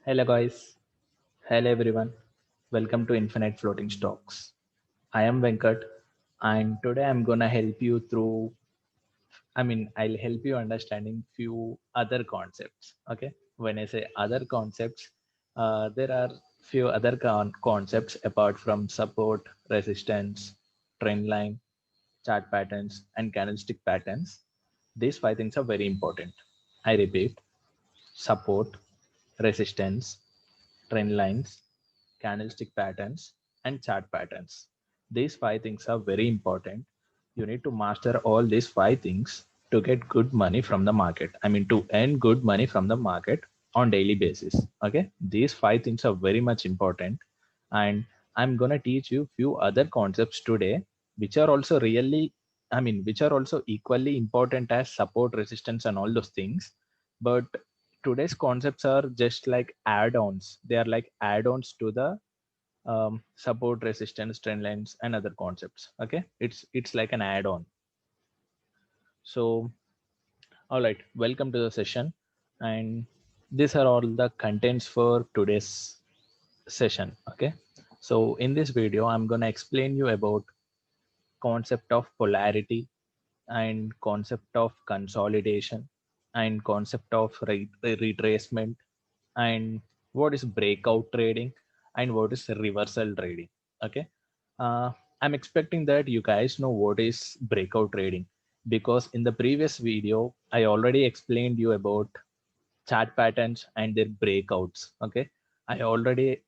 Hello guys, hello everyone. Welcome to Infinite Floating Stocks. I am Venkat and today I'm gonna help you through I'll help you understanding few other concepts. Okay. When I say other concepts, there are few other concepts apart from support, resistance, trend line, chart patterns, and candlestick patterns. These five things are very important. I repeat, support, resistance, trend lines, candlestick patterns, and chart patterns. These five things are very important. You need to master all these five things to get good money from the market. To earn good money from the market on daily basis. Okay, these five things are very much important, and I'm gonna teach you few other concepts today, which are also which are also equally important as support, resistance, and all those things. But today's concepts are just like add-ons. They are like add-ons to the support, resistance, trend lines, and other concepts. Okay, it's like an add-on. So, all right, welcome to the session, and these are all the contents for today's session. Okay, so in this video, I'm gonna explain you about concept of polarity and concept of consolidation and concept of retracement and what is breakout trading and what is reversal trading. Okay, uh, I'm expecting that you guys know what is breakout trading, because in the previous video I already explained you about chart patterns and their breakouts. Okay, I already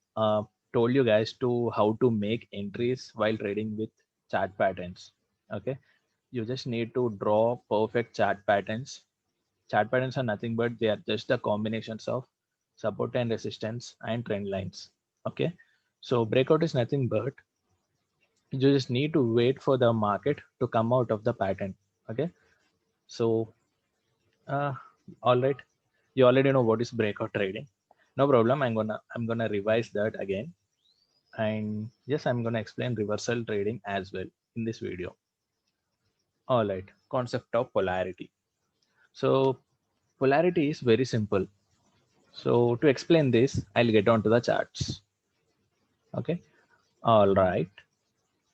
told you guys to how to make entries while trading with chart patterns. Okay, you just need to draw perfect chart patterns. Chart patterns are nothing but they are just the combinations of support and resistance and trend lines. Okay, so breakout is nothing but you just need to wait for the market to come out of the pattern. Okay, so uh, all right, you already know what is breakout trading. No problem. I'm gonna revise that again, and yes, I'm gonna explain reversal trading as well in this video. All right, concept of polarity. So polarity is very simple. So to explain this, I'll get onto the charts. Okay. All right.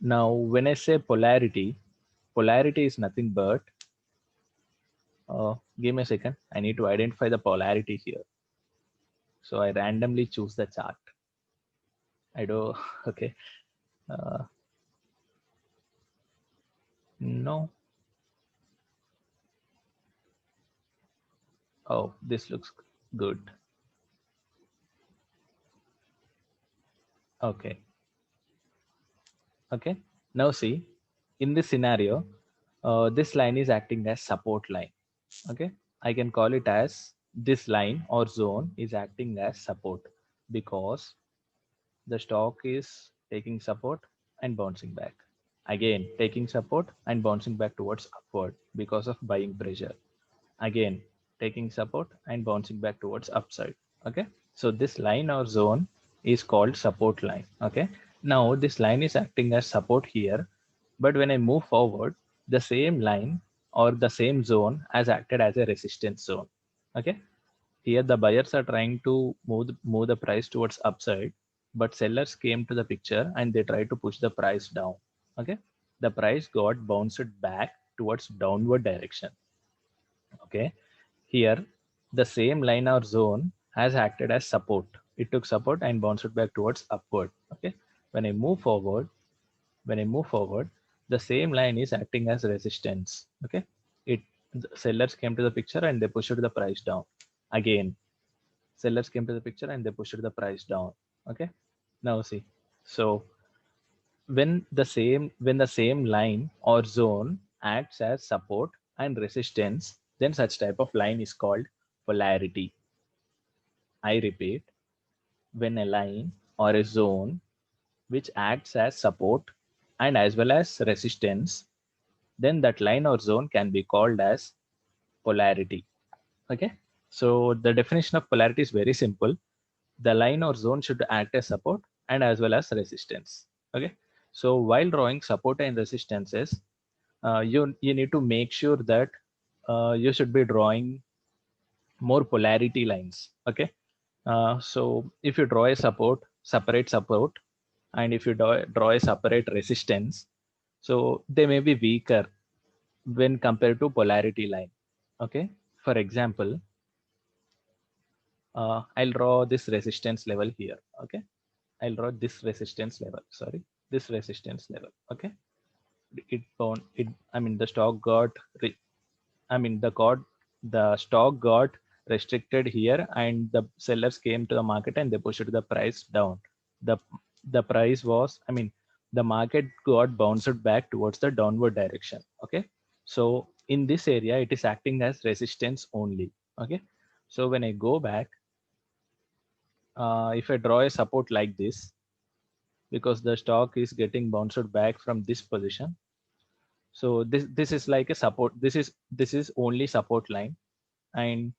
Now, when I say polarity, polarity is nothing but, give me a second. I need to identify the polarity here. So I randomly choose the chart. I do, okay. Uh, no. Oh, this looks good. Okay. Okay. Now see, in this scenario, this line is acting as support line. Okay, I can call it as this line or zone is acting as support because the stock is taking support and bouncing back. Again, taking support and bouncing back towards upward because of buying pressure. Again, taking support and bouncing back towards upside. Okay, so this line or zone is called support line. Okay, now this line is acting as support here, but when I move forward, the same line or the same zone has acted as a resistance zone. Okay, here the buyers are trying to move the price towards upside, but sellers came to the picture and they tried to push the price down. Okay, the price got bounced back towards downward direction. Okay, here the same line or zone has acted as support. It took support and bounced back towards upward. Okay, when I move forward, when I move forward, the same line is acting as resistance. Okay, it the sellers came to the picture and they pushed the price down. Again, sellers came to the picture and they pushed the price down. Okay, now see. So when the same line or zone acts as support and resistance, then such type of line is called polarity. I repeat, when a line or a zone which acts as support and as well as resistance, then that line or zone can be called as polarity. Okay, so the definition of polarity is very simple. The line or zone should act as support and as well as resistance. Okay, so while drawing support and resistances, you need to make sure that you should be drawing more polarity lines. Okay, So if you draw a separate support, and if you draw a separate resistance, so they may be weaker when compared to polarity line. Okay. For example, I'll draw this resistance level here. Okay. I'll draw this resistance level. Sorry, this resistance level. Okay. I mean, the stock got I mean, the stock got restricted here, and the sellers came to the market and they pushed the price down. The the price was, I mean, the market got bounced back towards the downward direction. Okay, so in this area, it is acting as resistance only. Okay, so when I go back, if I draw a support like this, because the stock is getting bounced back from this position, so this is like a support. This is only support line, and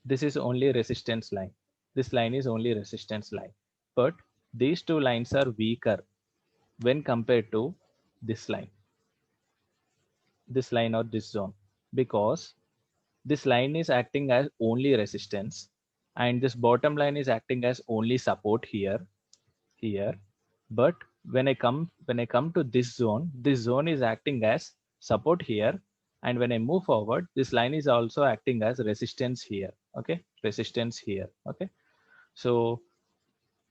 this is only resistance line. This line is only resistance line. But these two lines are weaker when compared to this line or this zone, because this line is acting as only resistance, and this bottom line is acting as only support here. But when I come to this zone is acting as support here, and when I move forward, this line is also acting as resistance here. Okay, resistance here. Okay, so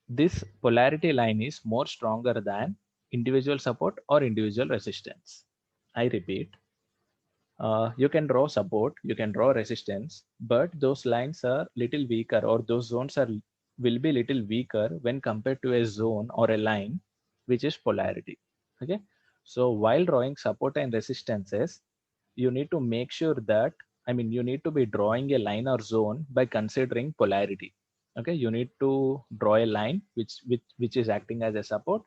this polarity line is more stronger than individual support or individual resistance. I repeat, you can draw support, you can draw resistance, but those lines are little weaker, or those zones are will be little weaker when compared to a zone or a line which is polarity. Okay, so while drawing support and resistances, you need to make sure that, I mean, you need to be drawing a line or zone by considering polarity. Okay, you need to draw a line which is acting as a support,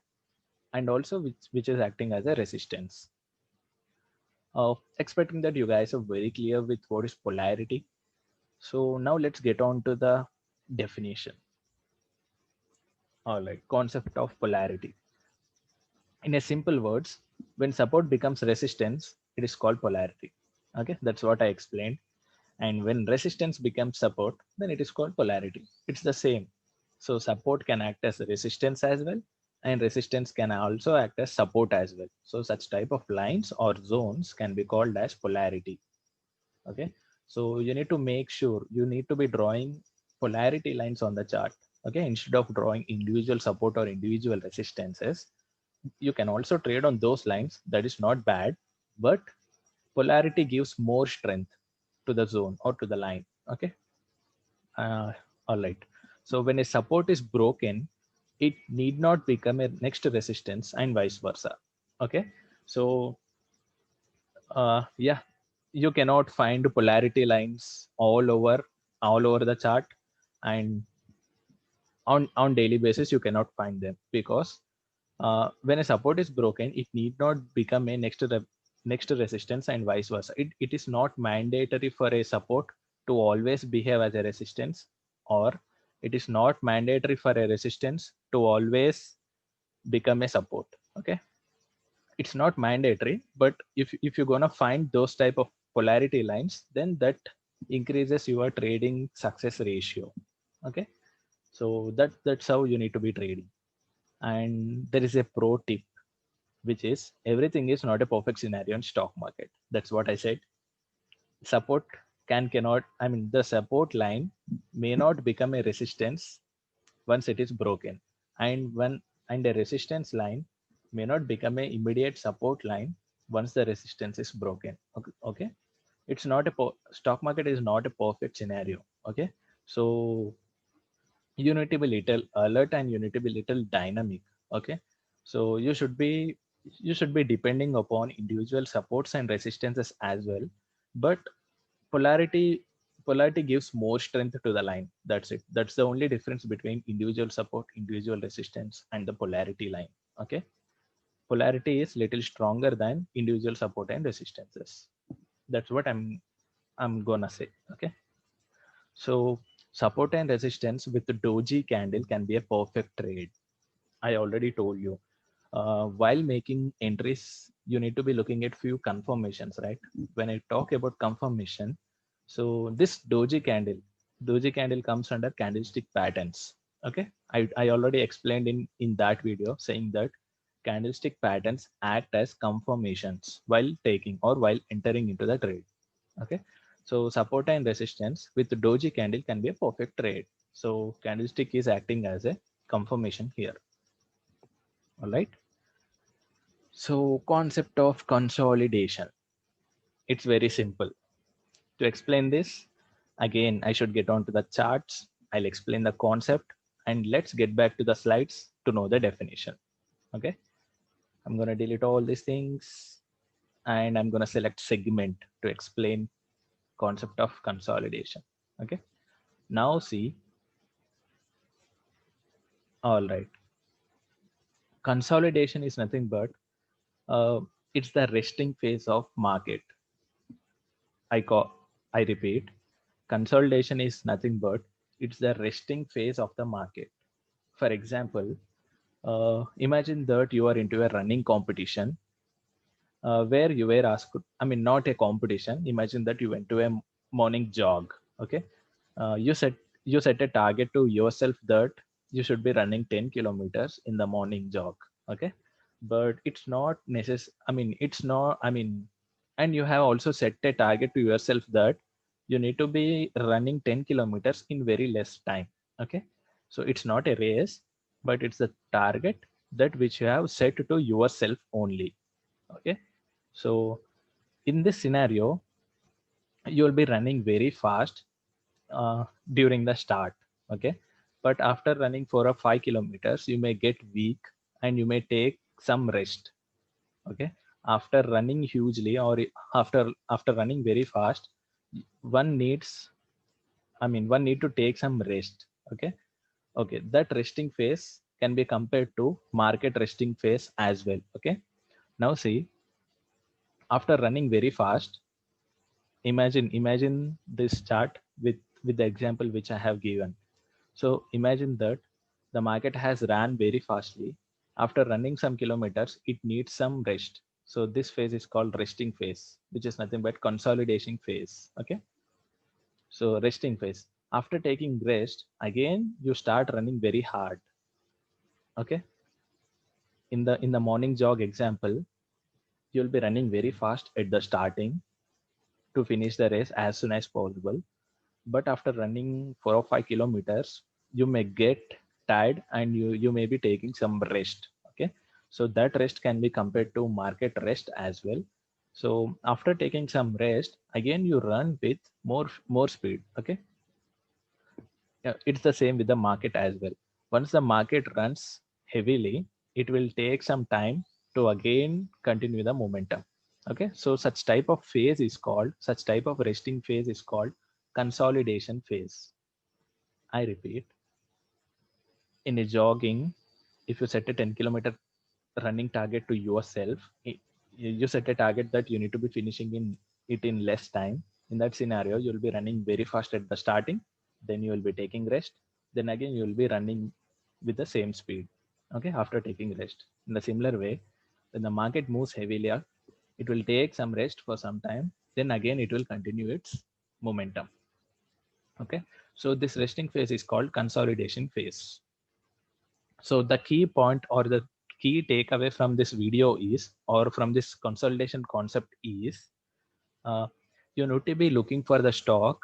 and also which is acting as a resistance. Expecting that you guys are very clear with what is polarity. So now let's get on to the definition. All right, concept of polarity. In a simple words, when support becomes resistance, it is called polarity. Okay, that's what I explained. And when resistance becomes support, then it is called polarity. It's the same. So support can act as resistance as well, and resistance can also act as support as well. So such type of lines or zones can be called as polarity. Okay, so you need to make sure you need to be drawing polarity lines on the chart. Okay, instead of drawing individual support or individual resistances, you can also trade on those lines. That is not bad, but polarity gives more strength to the zone or to the line. Okay, uh, all right. So when a support is broken, it need not become a next resistance and vice versa. Okay, so yeah, you cannot find polarity lines all over the chart, and on daily basis you cannot find them, because when a support is broken, it need not become a next resistance and vice versa. It is not mandatory for a support to always behave as a resistance, or it is not mandatory for a resistance to always become a support. Okay, it's not mandatory, but if you're gonna find those type of polarity lines, then that increases your trading success ratio. Okay, so that's how you need to be trading. And there is a pro tip, which is everything is not a perfect scenario in stock market. That's what I said. Support cannot, I mean, the support line may not become a resistance once it is broken, and when and a resistance line may not become a immediate support line once the resistance is broken. Okay, okay? It's not stock market is not a perfect scenario. Okay, so you need to be little alert and you need to be little dynamic. Okay, so you should be depending upon individual supports and resistances as well, but polarity polarity gives more strength to the line. That's it. That's the only difference between individual support, individual resistance, and the polarity line. Okay, polarity is little stronger than individual support and resistances. That's what I'm gonna say. Okay, so support and resistance with the doji candle can be a perfect trade. I already told you. While making entries, you need to be looking at few confirmations, right? When I talk about confirmation, so this doji candle, Doji candle comes under candlestick patterns. Okay, I already explained in that video saying that candlestick patterns act as confirmations while taking or while entering into the trade. Okay, so support and resistance with doji candle can be a perfect trade. So candlestick is acting as a confirmation here. All right. So concept of consolidation. It's very simple. To explain this, again, I should get onto the charts. I'll explain the concept and let's get back to the slides to know the definition. Okay. I'm going to delete all these things and I'm going to select segment to explain concept of consolidation. Okay. Now see, all right. Consolidation is nothing but uh, it's the resting phase of market. I repeat, consolidation is nothing but it's the resting phase of the market. For example, imagine that you are into a running competition where you were asked, I mean, not a competition. Imagine that you went to a morning jog. Okay, you set a target to yourself that you should be running 10 kilometers in the morning jog. Okay, but it's not necessary. I mean, it's not. I mean, and you have also set a target to yourself that you need to be running 10 kilometers in very less time. Okay, so it's not a race, but it's a target that which you have set to yourself only. Okay, so in this scenario, you will be running very fast during the start. Okay, but after running 4 or 5 kilometers, you may get weak and you may take some rest. Okay, after running hugely or after running very fast, one needs, I mean, one need to take some rest. Okay, okay, that resting phase can be compared to market resting phase as well. Okay, now see, after running very fast, imagine this chart with the example which I have given. So imagine that the market has ran very fastly. After running some kilometers, it needs some rest. So this phase is called resting phase, which is nothing but consolidation phase. Okay, so resting phase. After taking rest, again you start running very hard. Okay, in the morning jog example, you'll be running very fast at the starting to finish the race as soon as possible. But after running 4 or 5 kilometers, you may get tired and you may be taking some rest. Okay, so that rest can be compared to market rest as well. So after taking some rest, again you run with more speed. Okay, yeah, it's the same with the market as well. Once the market runs heavily, it will take some time to again continue the momentum. Okay, so such type of resting phase is called consolidation phase. I repeat, in a jogging, if you set a 10-kilometer running target to yourself, you set a target that you need to be finishing in it in less time. In that scenario, you'll be running very fast at the starting, then you will be taking rest, then again you will be running with the same speed. Okay, after taking rest. In the similar way, when the market moves heavily up, it will take some rest for some time, then again it will continue its momentum. Okay, so this resting phase is called consolidation phase. So the key point or the key takeaway from this video is, or from this consolidation concept is, uh, you need to be looking for the stock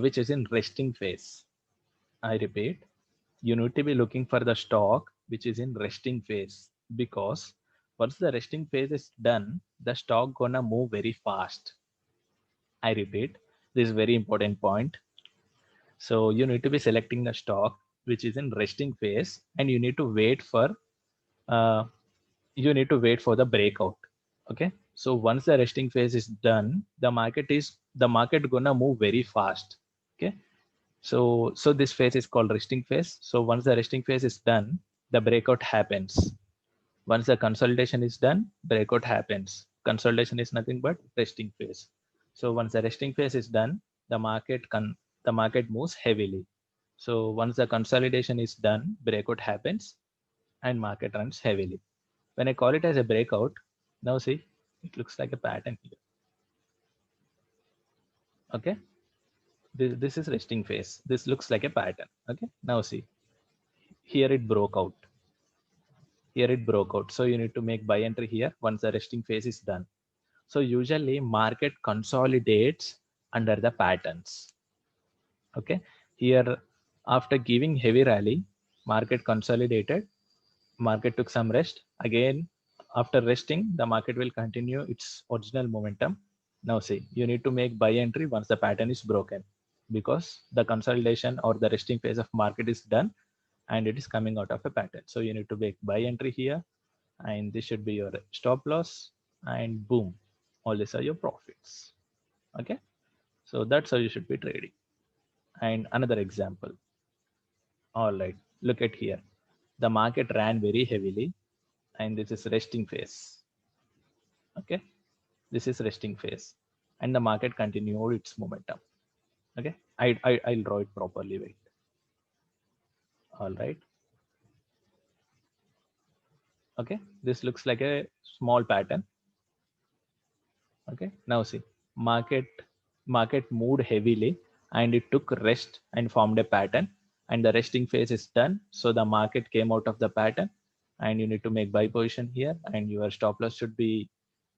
which is in resting phase. I repeat, you need to be looking for the stock which is in resting phase, because once the resting phase is done, the stock gonna move very fast. I repeat, this is very important point. So you need to be selecting the stock which is in resting phase, and uh, you need to wait for the breakout. Okay, so once the resting phase is done, the market gonna move very fast. Okay, so this phase is called resting phase. So once the resting phase is done, the breakout happens. Once the consolidation is done, breakout happens. Consolidation is nothing but resting phase. So once the resting phase is done, the market moves heavily. So once the consolidation is done, breakout happens and market runs heavily. When I call it as a breakout, now see, it looks like a pattern here. Okay, This is resting phase. This looks like a pattern. Okay. Now see, here it broke out. Here it broke out. So you need to make buy entry here once the resting phase is done. So usually market consolidates under the patterns. Okay. Here after giving heavy rally, market consolidated, market took some rest. Again, after resting, the market will continue its original momentum. Now see, you need to make buy entry once the pattern is broken because the consolidation or the resting phase of market is done and it is coming out of a pattern. So you need to make buy entry here and this should be your stop loss and boom, all these are your profits. Okay. So that's how you should be trading. And another example. All right, look at here. The market ran very heavily and this is resting phase. Okay. This is resting phase and the market continued its momentum. Okay. I'll draw it properly. Wait. All right. Okay. This looks like a small pattern. Okay. Now see, market moved heavily and it took rest and formed a pattern and the resting phase is done. So the market came out of the pattern and you need to make buy position here and your stop loss should be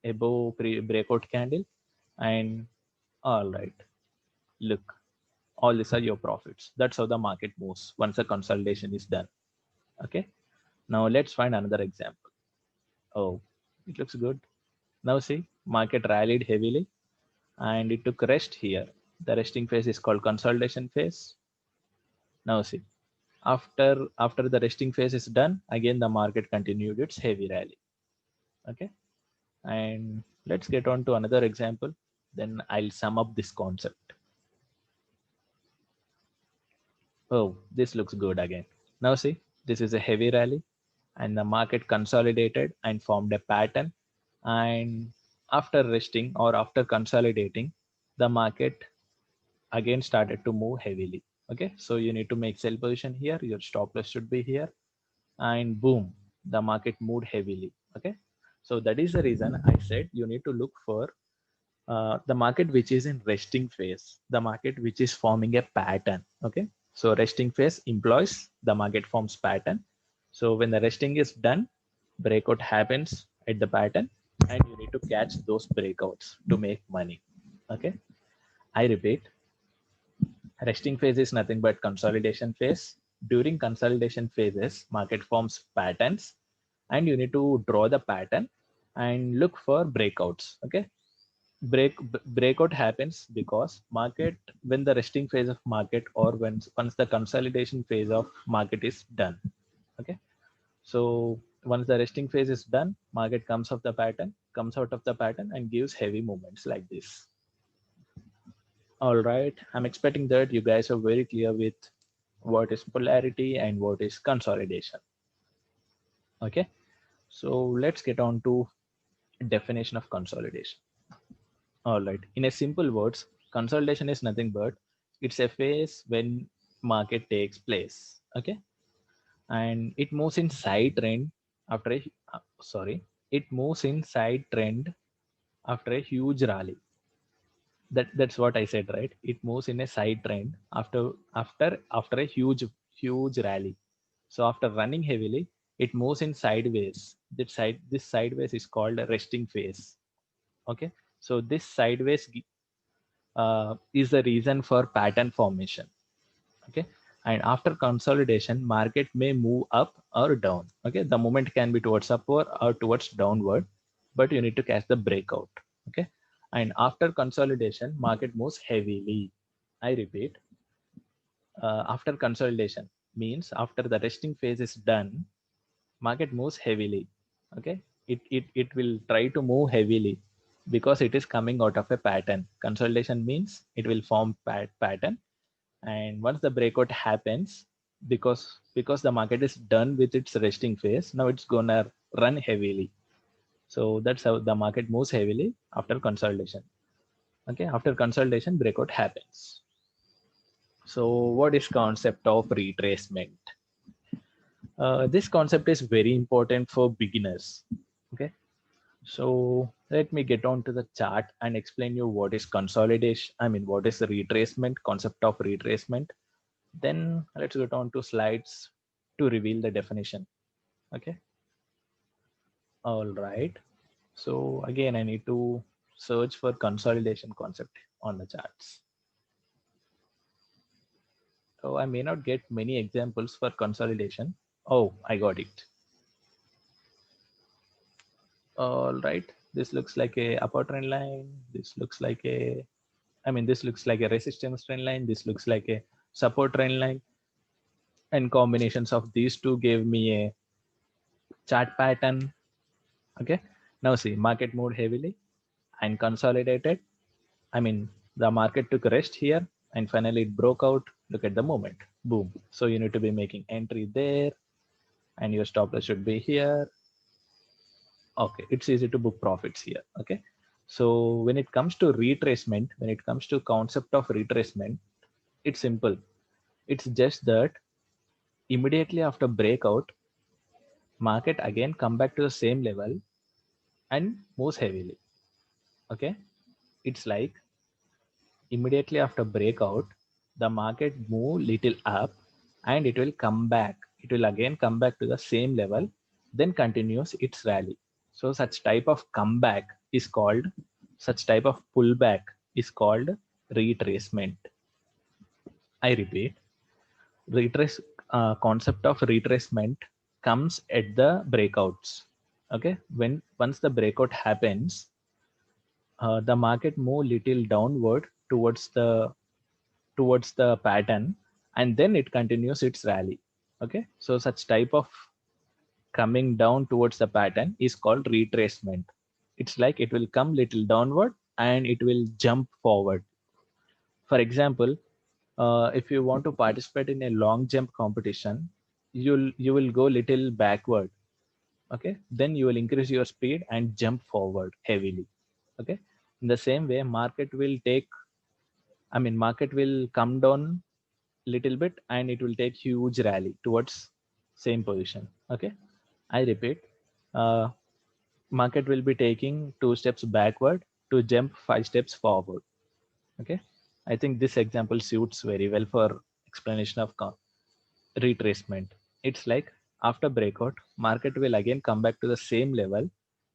above breakout candle. And all right, look, all these are your profits. That's how the market moves once the consolidation is done. Okay. Now let's find another example. Oh, it looks good. Now see, market rallied heavily and it took rest here. The resting phase is called consolidation phase. Now see, after the resting phase is done, again the market continued its heavy rally. Okay. And let's get on to another example. Then I'll sum up this concept. Oh, this looks good again. Now see, this is a heavy rally and the market consolidated and formed a pattern. And after resting or after consolidating, the market again started to move heavily. Okay, so you need to make sell position here. Your stop loss should be here. And boom, the market moved heavily. Okay, so that is the reason I said you need to look for the market which is in resting phase, the market which is forming a pattern. Okay, so resting phase implies the market forms pattern. So when the resting is done, breakout happens at the pattern and you need to catch those breakouts to make money. Okay, I repeat, resting phase is nothing but consolidation phase. During consolidation phases, market forms patterns and you need to draw the pattern and look for breakouts. Okay, breakout happens because market, when the resting phase of market or once the consolidation phase of market is done. Okay, so once the resting phase is done, market comes out of the pattern and gives heavy movements like this. All right, I'm expecting that you guys are very clear with what is polarity and what is consolidation. Okay, so let's get on to definition of consolidation. All right. In a simple words, consolidation is nothing but it's a phase when market takes place. Okay, and it moves in side trend after a it moves in side trend after a huge rally. That's what I said, right? It moves in a side trend after a huge rally. So after running heavily, it moves in sideways. This sideways is called a resting phase. Okay, so this sideways is the reason for pattern formation. Okay, and after consolidation, market may move up or down. Okay, the movement can be towards upward or towards downward, but you need to catch the breakout. Okay, and after consolidation, market moves heavily. I repeat, after consolidation means after the resting phase is done, market moves heavily. Okay, it will try to move heavily because it is coming out of a pattern. Consolidation means it will form pattern, and once the breakout happens, because the market is done with its resting phase, now it's gonna run heavily. So that's how the market moves heavily after consolidation. Okay, after consolidation, breakout happens. So what is concept of retracement? This concept is very important for beginners. Okay, So let me get on to the chart and explain you what is consolidation. I mean, what is the retracement, concept of retracement. Then let's get on to slides to reveal the definition. Okay. All right. So again, I need to search for consolidation concept on the charts. So I may not get many examples for consolidation. Oh, I got it. All right. This looks like a upper trend line. This looks like a, I mean, this looks like a resistance trend line. This looks like a support trend line. And combinations of these two gave me a chart pattern. Okay. Now see, market moved heavily and consolidated. I mean, the market took a rest here and finally it broke out. Look at the movement. Boom. So you need to be making entry there and your stop loss should be here. Okay, it's easy to book profits here. Okay. So when it comes to retracement, when it comes to concept of retracement, it's simple. It's just that immediately after breakout, market again come back to the same level and moves heavily. Okay. It's like immediately after breakout, the market move little up and it will come back. It will again come back to the same level, then continues its rally. So such type of comeback is called, such type of pullback is called retracement. I repeat, retrace concept of retracement comes at the breakouts. Okay, when once the breakout happens, the market move little downward towards the pattern and then it continues its rally. Okay, so such type of coming down towards the pattern is called retracement. It's like it will come little downward and it will jump forward. For example, if you want to participate in a long jump competition, you will go little backward. Okay, then you will increase your speed and jump forward heavily. Okay, in the same way, market will come down little bit and it will take huge rally towards same position. Okay, I repeat, uh, market will be taking 2 steps backward to jump 5 steps forward. Okay, I think this example suits very well for explanation of retracement. It's like after breakout, market will again come back to the same level.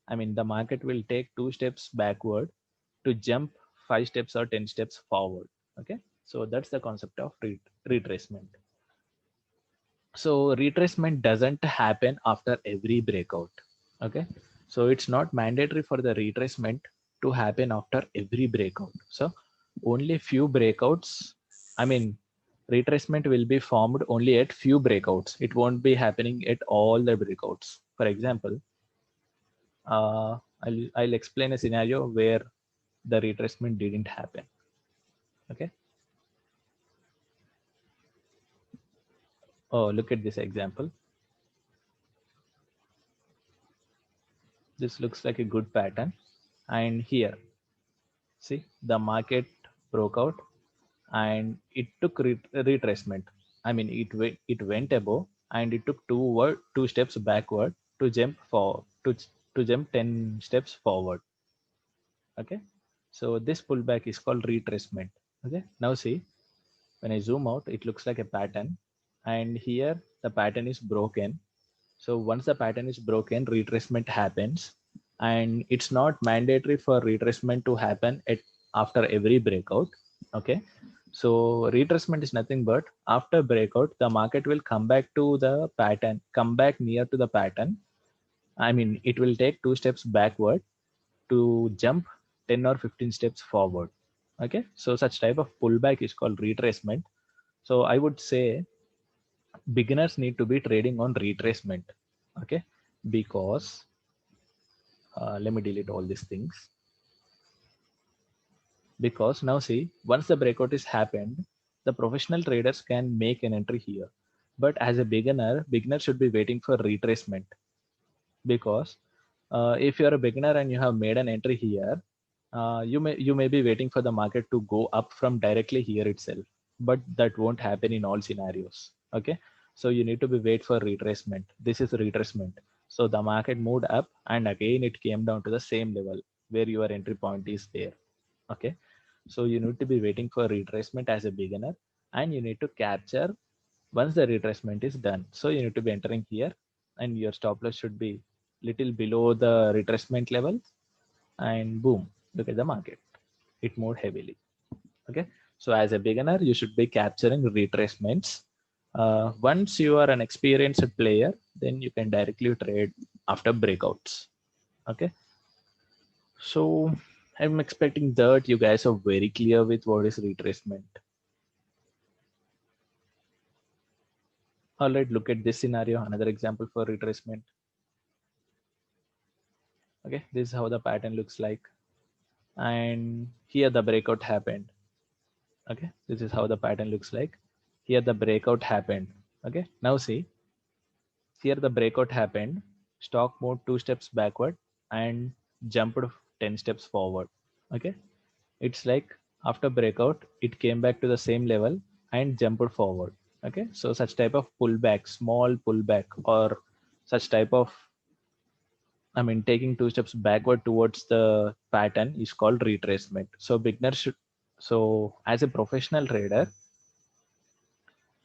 I mean, the market will take 2 steps backward to jump 5 steps or 10 steps forward. Okay, so that's the concept of retracement. So retracement doesn't happen after every breakout. Okay, so it's not mandatory for the retracement to happen after every breakout. So only few breakouts, I mean, retracement will be formed only at few breakouts. It won't be happening at all the breakouts. For example, I'll explain a scenario where the retracement didn't happen. Okay. Oh, look at this example. This looks like a good pattern. And here, see, the market broke out and it took retracement. I mean, it went above and it took two steps backward to jump for to jump 10 steps forward. Okay, so this pullback is called retracement. Okay, now see, when I zoom out, it looks like a pattern, and here the pattern is broken. So once the pattern is broken, retracement happens, and it's not mandatory for retracement to happen at after every breakout. Okay, so retracement is nothing but after breakout, the market will come back to the pattern, come back near to the pattern. I mean, it will take 2 steps backward to jump 10 or 15 steps forward. Okay, so such type of pullback is called retracement. So I would say beginners need to be trading on retracement. Okay, because let me delete all these things. Because now see, once the breakout is happened, the professional traders can make an entry here. But as a beginner should be waiting for retracement. Because if you're a beginner and you have made an entry here, you may be waiting for the market to go up from directly here itself, but that won't happen in all scenarios. Okay, so you need to be wait for retracement. This is retracement. So the market moved up and again it came down to the same level where your entry point is there. Okay. So you need to be waiting for retracement as a beginner, and you need to capture once the retracement is done. So you need to be entering here, and your stop loss should be little below the retracement level, and boom, look at the market. It moved heavily. Okay. So as a beginner, you should be capturing retracements. Once you are an experienced player, then you can directly trade after breakouts. Okay. So I'm expecting that you guys are very clear with what is retracement. All right, look at this scenario, another example for retracement. Okay, this is how the pattern looks like. And here the breakout happened. Okay, this is how the pattern looks like. Here the breakout happened. Okay, now see, here the breakout happened. Stock moved 2 steps backward and jumped 10 steps forward. Okay, it's like after breakout, it came back to the same level and jumped forward. Okay, so such type of pullback, small pullback, or such type of, I mean, taking 2 steps backward towards the pattern is called retracement. So beginners should, so as a professional trader,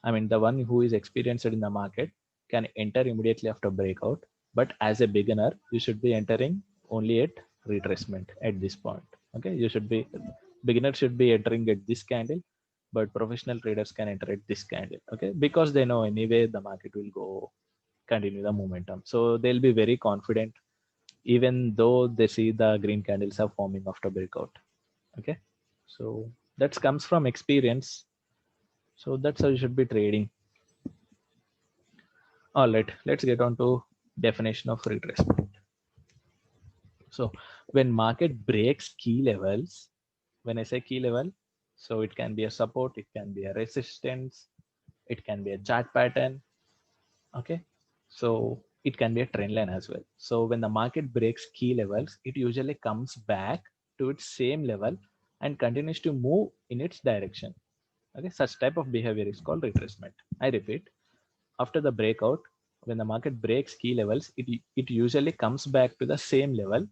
I mean, the one who is experienced in the market can enter immediately after breakout. But as a beginner, you should be entering only at retracement at this point. Okay, you should be, beginner should be entering at this candle, but professional traders can enter at this candle. Okay, because they know anyway the market will go continue the momentum. So they'll be very confident even though they see the green candles are forming after breakout. Okay, so that comes from experience. So that's how you should be trading. All right, let's get on to definition of retracement. So when market breaks key levels, when I say key level, so it can be a support, it can be a resistance, it can be a chart pattern. Okay, so it can be a trend line as well. So when the market breaks key levels, it usually comes back to its same level and continues to move in its direction. Okay, such type of behavior is called retracement. I repeat, after the breakout, when the market breaks key levels, it usually comes back to the same level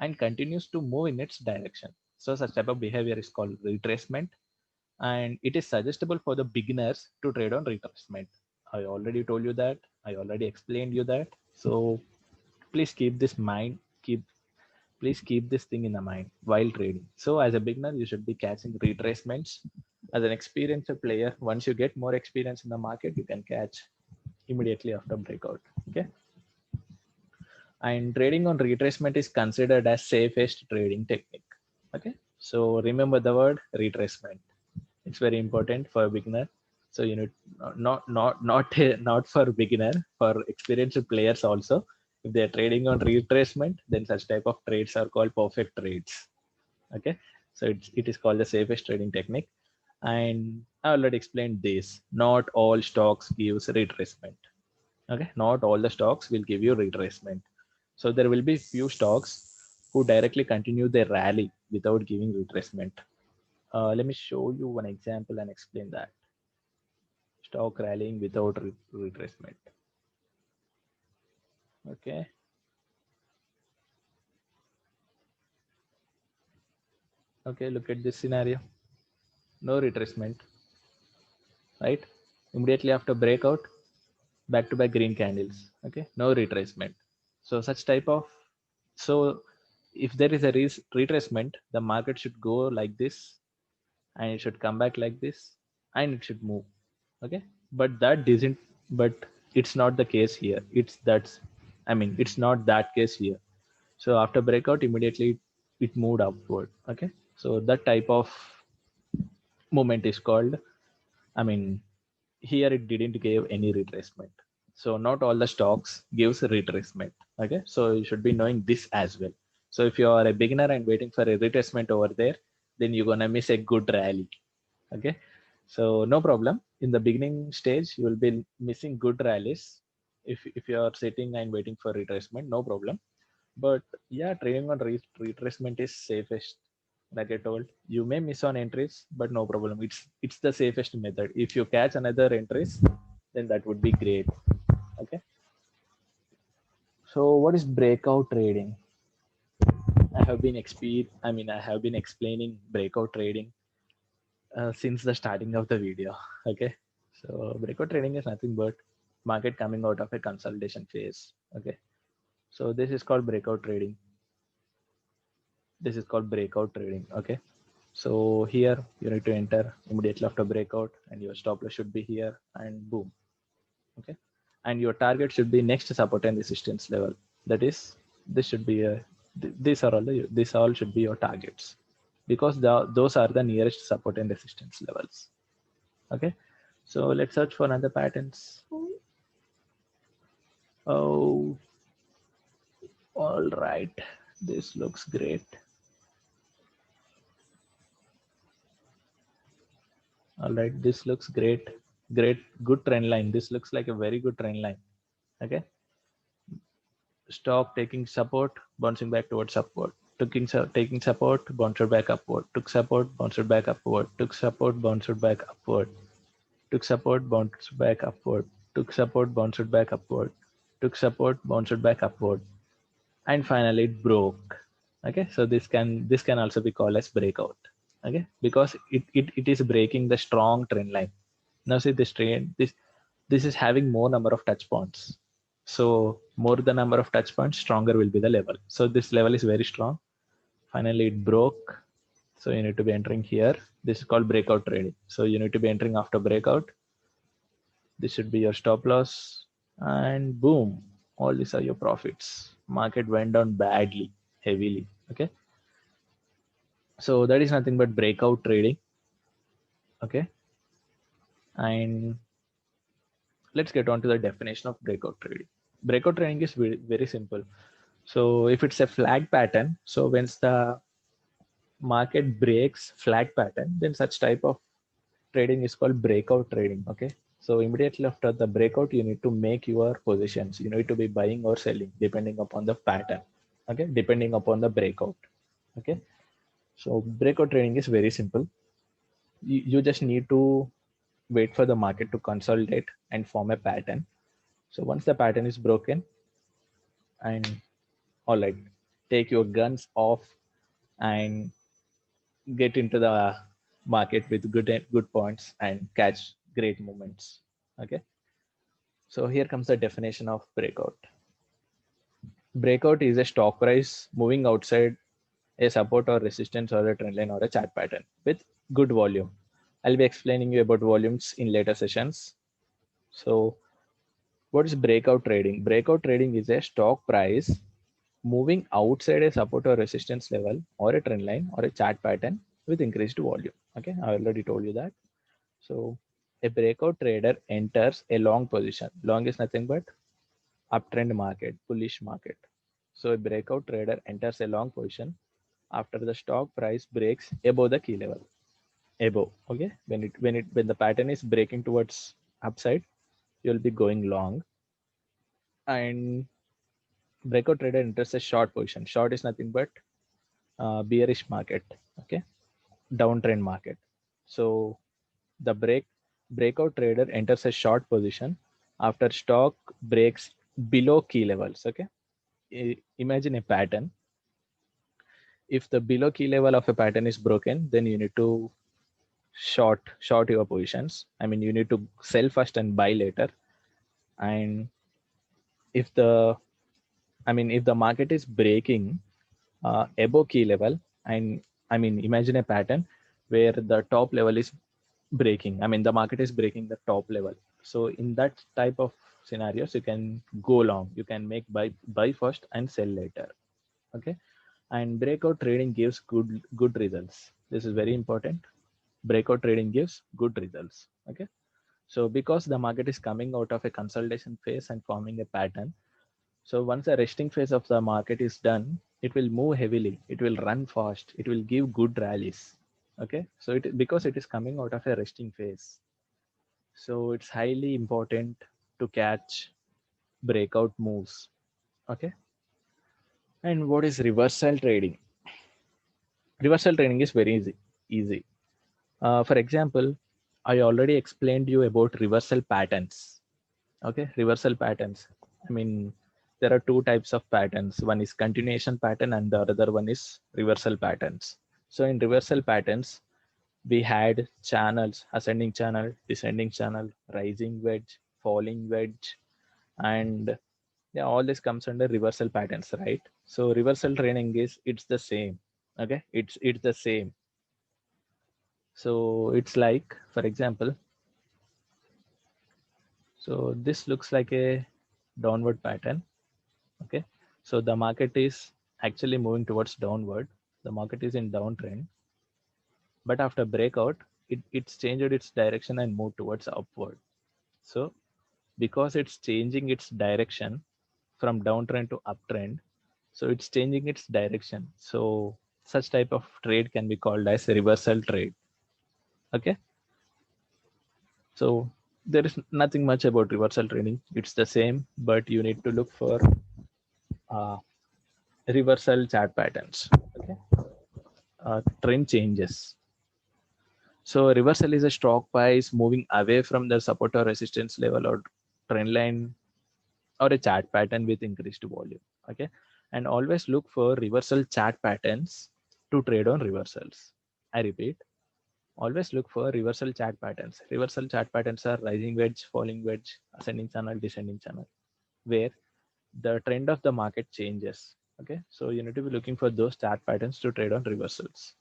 and continues to move in its direction. So such type of behavior is called retracement, and it is suggestible for the beginners to trade on retracement. I already told you that. I already explained you that. So please keep this mind, please keep this thing in the mind while trading. So as a beginner, you should be catching retracements. As an experienced player, once you get more experience in the market, you can catch immediately after breakout. Okay. And trading on retracement is considered as safest trading technique. Okay. So remember the word retracement. It's very important for a beginner. So you know, not for beginner, for experienced players also. If they are trading on retracement, then such type of trades are called perfect trades. Okay, so it is called the safest trading technique. And I already explained this. Not all stocks gives retracement. Okay, not all the stocks will give you retracement. So there will be few stocks who directly continue their rally without giving retracement. Let me show you one example and explain that. Stock rallying without retracement. Okay. Okay, look at this scenario. No retracement, right? Immediately after breakout, back to back green candles. Okay, no retracement. So such type of, so if there is a retracement, the market should go like this, and it should come back like this, and it should move. Okay, but that doesn't, but it's not the case here. It's not that case here. So after breakout, immediately it moved upward. Okay, so that type of movement is called, I mean, here it didn't give any retracement. So not all the stocks gives a retracement. Okay, so you should be knowing this as well. So if you are a beginner and waiting for a retracement over there, then you're gonna miss a good rally. Okay, so no problem. In the beginning stage, you will be missing good rallies if you are sitting and waiting for retracement, no problem. But yeah, trading on retracement is safest. Like I told, you may miss on entries, but no problem. It's the safest method. If you catch another entries, then that would be great. Okay, So what is breakout trading? I have been explaining breakout trading since the starting of the video. Okay, so breakout trading is nothing but market coming out of a consolidation phase. Okay, so this is called breakout trading. This is called breakout trading. Okay, so here you need to enter immediately after breakout, and your stop loss should be here, and boom. Okay, and your target should be next support and resistance level. That is, this should be a these all should be your targets, because those are the nearest support and resistance levels. Okay, so let's search for another patterns. Oh, all right, this looks great. All right, this looks great. Good trend line. This looks like a very good trend line. Okay, stop taking support, bouncing back towards support. Taking support, bounced back upward. Took support, bounced back upward. Took support, bounced back upward. Took support, bounced back upward. Took support, bounced back upward. Took support, bounced back upward, and finally it broke. Okay, so this can also be called as breakout. Okay, because it is breaking the strong trend line. Now see this trend, this is having more number of touch points. So more the number of touch points, stronger will be the level. So this level is very strong. Finally it broke, so you need to be entering here. This is called breakout trading. So you need to be entering after breakout. This should be your stop loss, and boom, all these are your profits. Market went down badly, heavily. Okay, so that is nothing but breakout trading. Okay, and let's get on to the definition of breakout trading. Breakout trading is very, very simple. So if it's a flag pattern, so once the market breaks flag pattern, then such type of trading is called breakout trading. Okay, so immediately after the breakout, you need to make your positions. You need to be buying or selling depending upon the pattern. Okay, depending upon the breakout. Okay, so breakout trading is very simple. You just need to wait for the market to consolidate and form a pattern. So once the pattern is broken, and all right, take your guns off and get into the market with good points and catch great moments. Okay, so here comes the definition of breakout. Breakout is a stock price moving outside a support or resistance or a trend line or a chart pattern with good volume. I'll be explaining you about volumes in later sessions. So what is breakout trading? Breakout trading is a stock price moving outside a support or resistance level or a trend line or a chart pattern with increased volume. Okay, I already told you that. So a breakout trader enters a long position. Long is nothing but uptrend market, bullish market. So a breakout trader enters a long position after the stock price breaks above the key level. Above, okay. When the pattern is breaking towards upside, you'll be going long. And breakout trader enters a short position. Short is nothing but bearish market, okay, downtrend market. So the breakout trader enters a short position after stock breaks below key levels. Okay, imagine a pattern. If the below key level of a pattern is broken, then you need to short your positions. I mean, you need to sell first and buy later. And if the if the market is breaking above key level, and imagine a pattern where the top level is breaking. The market is breaking the top level. So in that type of scenarios, you can go long. You can make buy first and sell later. Okay, and breakout trading gives good results. This is very important. Breakout trading gives good results. Okay, so because the market is coming out of a consolidation phase and forming a pattern, so once the resting phase of the market is done, it will move heavily, it will run fast, it will give good rallies. Okay, so because it is coming out of a resting phase, so it's highly important to catch breakout moves. Okay, and what is reversal trading? Reversal trading is very easy. For example, I already explained you about reversal patterns. Okay, reversal patterns. I mean, there are two types of patterns. One is continuation pattern and the other one is reversal patterns. So in reversal patterns, we had channels, ascending channel, descending channel, rising wedge, falling wedge, and yeah, all this comes under reversal patterns, right? So reversal training is, it's the same. Okay, it's the same. So it's like, for example, so this looks like a downward pattern. Okay, so the market is actually moving towards downward. The market is in downtrend, but after breakout, it's changed its direction and moved towards upward. So because it's changing its direction from downtrend to uptrend, so it's changing its direction. So such type of trade can be called as a reversal trade. Okay, so there is nothing much about reversal trading. It's the same, but you need to look for uh, reversal chart patterns. Okay, trend changes. So reversal is a stock price moving away from the support or resistance level or trend line or a chart pattern with increased volume. Okay, and always look for reversal chart patterns to trade on reversals. I repeat, always look for reversal chart patterns. Reversal chart patterns are rising wedge, falling wedge, ascending channel, descending channel, where the trend of the market changes. Okay, so you need to be looking for those chart patterns to trade on reversals.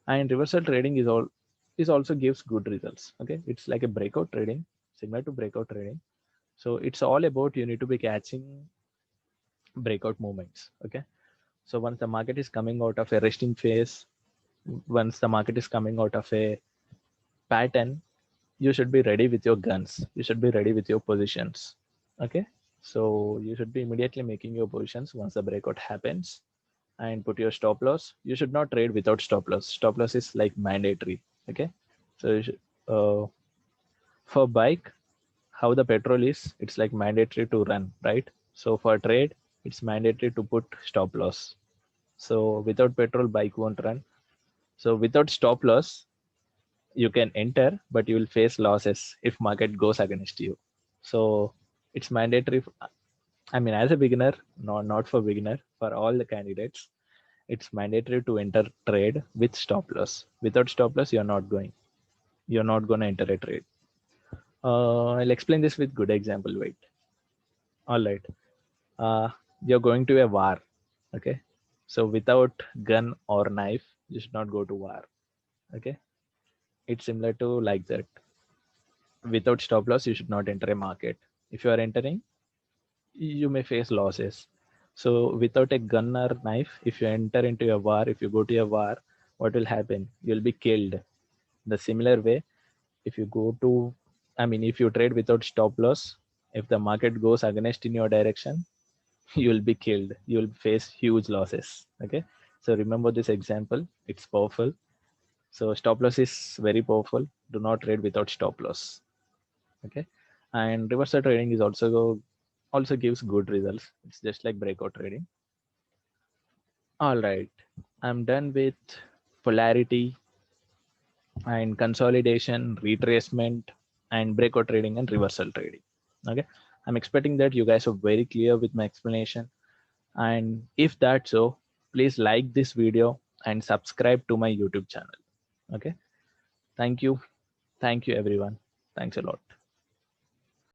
And reversal trading is also gives good results. Okay, it's like a breakout trading, similar to breakout trading. So it's all about, you need to be catching breakout movements. Okay, so once the market is coming out of a resting phase, once the market is coming out of a pattern, you should be ready with your guns, you should be ready with your positions. Okay, so you should be immediately making your positions once the breakout happens and put your stop loss. You should not trade without stop loss. Stop loss is like mandatory. Okay, so you should, for bike, how the petrol is, it's like mandatory to run, right? So for trade, it's mandatory to put stop loss. So without petrol, bike won't run. So without stop loss, you can enter, but you will face losses if market goes against you. So it's mandatory. I mean, as a beginner, not for beginner, for all the candidates, it's mandatory to enter trade with stop loss. Without stop loss, you're not going to enter a trade. I'll explain this with good example. Wait. All right. Uh, you're going to a war. Okay. So without gun or knife, you should not go to war. Okay. It's similar to like that. Without stop loss, you should not enter a market. If you are entering, you may face losses. So without a gun or knife, if you enter into a war, if you go to a war, what will happen? You'll be killed. The similar way, if you go to, I mean, if you trade without stop loss, if the market goes against in your direction, you will be killed. You will face huge losses. Okay. So remember this example. It's powerful. So stop loss is very powerful. Do not trade without stop loss. Okay, and reversal trading is also gives good results. It's just like breakout trading. All right, I'm done with polarity and consolidation, retracement, and breakout trading and reversal trading. Okay, I'm expecting that you guys are very clear with my explanation, and if that's so, please like this video and subscribe to my YouTube channel. Okay, thank you everyone. Thanks a lot.